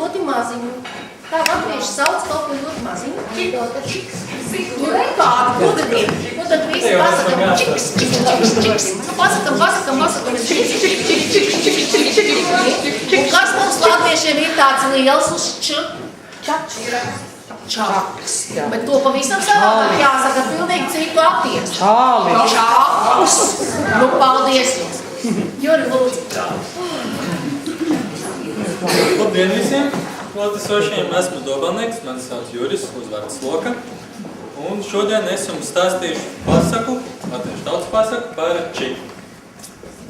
ļoti maziņu. Tā latvieši sauc kaut ko ļoti maziņu. Nu, nekādu, godadiem. Nu, tad visi pasakam čiks, čiks, čiks, čiks. Nu, pasakam, čiks, čiks, čiks, čiks, čiks, čiks, čiks. Un kas mums latviešiem ir tāds liels uz čaks? Bet to pavisam savādāk jāsaka pilnīgi citu attieksmi. Čaks. Nu, paldies jums. Juri, lūdzu. Labdien visiem! Klātesošiem, esmu Dobalnieks, mani sauc Juris, uzvārds Loka. Un šodien es jums stāstīšu pasaku, latviešu tautas pasaku par čiku.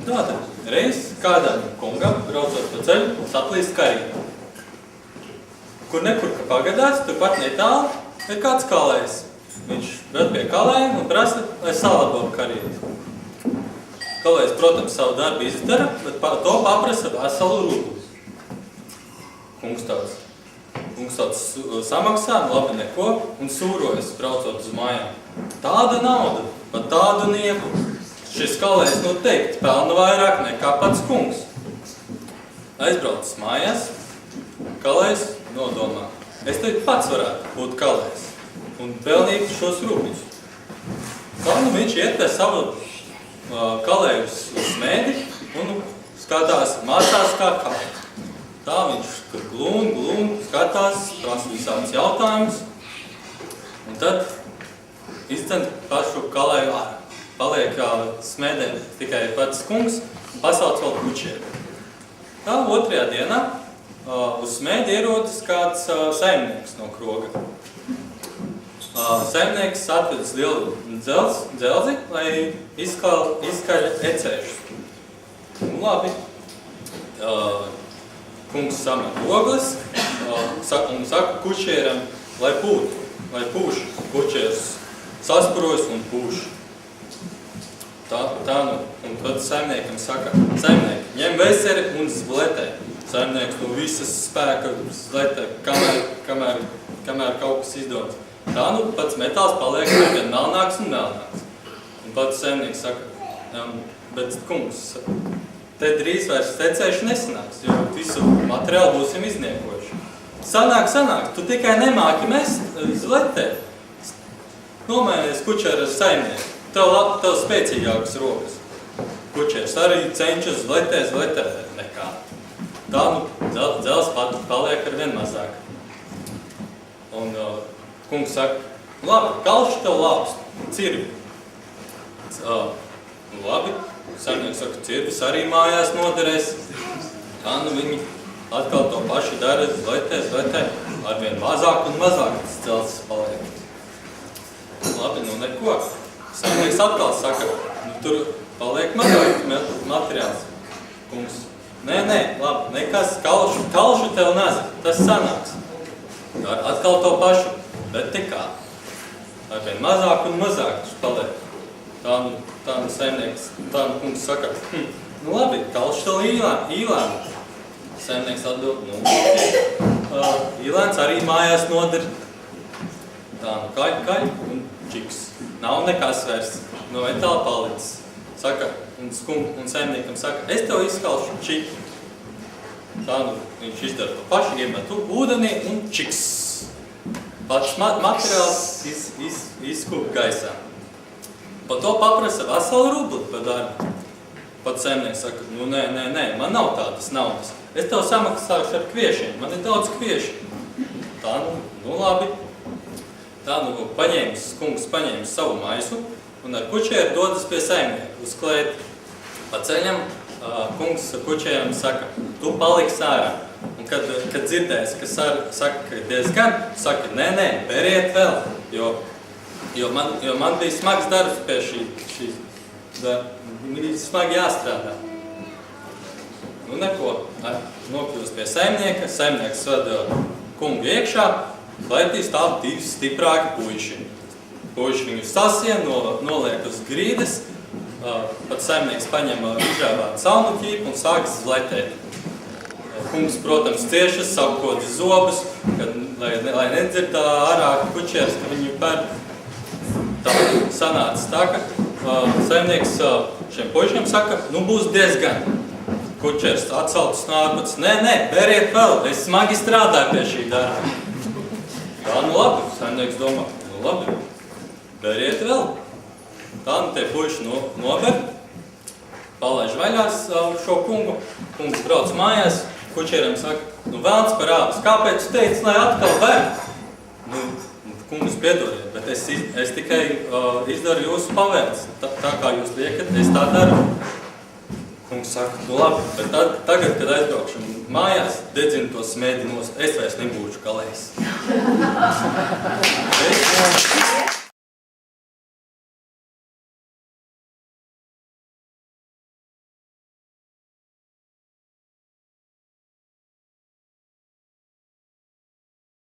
Tātad, reiz kādam kungam, braucot pa ceļu, saplīst karība. Kur nekur pagadās, turpat netālu ir kāds kalējs. Viņš ved pie kalējiem un prasa, lai salabo karību. Kalējs, protams, savu darbu izdara, bet to paprasa veselu rublu. Kungs tāds samaksā, labi neko, un sūrojas, braucot uz mājām. Tāda nauda, pat tādu nieku. Šis kalējs noteikti pelna vairāk nekā pats kungs. Aizbraucis mājās, kalējs nodomā. Es teikt pats varētu būt kalējs un pelnīt šos rubļus. Tā nu viņš iet pie savu kalējus uz smēdi un skatās, mācās kā kalējs. Tā viņš tur glūn, skatās, prasa visādus jautājumus, un tad izdzen pašu kalēju ārā. Paliek smēdē tikai pats kungs un pasauc vēl kučieru. Tā otrajā dienā uz smēdi ierodas kāds saimnieks no kroga. Saimnieks atvedis lielu dzelzi, lai izkaļ ecēšus. Nu labi. Kungs samet ogles un saka kučieram, lai pūš. Kučieris saspurojas un pūš. Tā nu, un tad saimniekam saka, saimnieki, ņem veseri un zletē. Saimnieks no visas spēka zletē, kamēr kaut kas izdodas. Tā nu, pats metāls paliek vien melnāks un melnāks. Un pats saimnieks saka, bet kungs, te drīz vairs tecēšu nesanāks, jo visu materiālu būsim izniekojuši. Sanāk, tu tikai nemāki mest zletē. Nomēnies kučēri ar saimnieku, tev spēcīgākas rokas. Kučērs arī cenšas zletē nekā. Tā nu, dzels paliek ar vien mazāk. Un kungs saka, labi, kalšu tev labs, cirvi. Labi. Saimnieks saka, cirvis arī mājās noderēs. Tā nu viņi atkal to paši dara, zletē, arvien mazāk un mazāk tas celsis paliek. Labi, nu neko. Saimnieks atkal saka, nu tur paliek mazāk materiāls. Kungs, nē, labi, nekas, kalšu tev neza, tas sanāks. Atkal to pašu, bet tikā. Arvien mazāk un mazāk tas paliek. Tā nu saimnieks, tā nu kungs saka, nu labi, kalšu tev īlēnu. Saimnieks atbild, nu, īlēns arī mājās noder. Tā nu kaļ un čiks. Nav nekas vairs, no metāla palicis. Saka, un saimniekam saka, es tev izkalšu čiku. Tā nu viņš izdara to pašu, iemet ūdenī un čiks. Pats materiāls izkūp gaisā. Pa to paprasa veselu rubli pa darbu. Pat saimnieks saka, nu nē, man nav tādas naudas. Es tev samaksāšu ar kviešiem, man ir daudz kvieši. Tā nu labi. Tā nu kungs paņēmis savu maisu un ar kučieru dodas pie saimnieka uz klēti. Pa ceļam kungs kučieram saka, tu paliksi ārā. Un kad dzirdēs, ka saka diezgan, saka, nē, beriet vēl, jo man bija smags darbs pie šīs darba. Bija smagi jāstrādā. Nu neko, nokļūst pie saimnieka, saimnieks vada kungu iekšā, klētī stāv divi stiprāki puiši. Puiši viņu sasien, noliek uz grīdas, pat saimnieks paņem izžāvāt salmu ķīpu un sākas zletēt. Kungs, protams, ciešas, apkodas zobus, lai nedzird ārā kučieris, ka viņu pērk. Tā sanāca tā, ka saimnieks šiem puišiem saka, nu būs diezgan. Kučers atsaltus no ārpuses. Nē, beriet vēl, es smagi strādāju pie šī darba. Tā, nu labi, saimnieks domā, nu labi, beriet vēl. Tā, nu tie puiši nober, palaiž vaļās šo kungu. Kungs brauc mājās, kučeram saka, nu velns parādus, kāpēc tu teici, lai atkal ber? Nu, kungs piedodiet, bet es tikai izdaru jūsu pavēles. Tā kā jūs liekat, es tā daru. Kungs saka, nu labi, bet tagad, kad aizbraukšu mājās, dedzinu tos smēdi nost, es vairs nebūšu kalējis.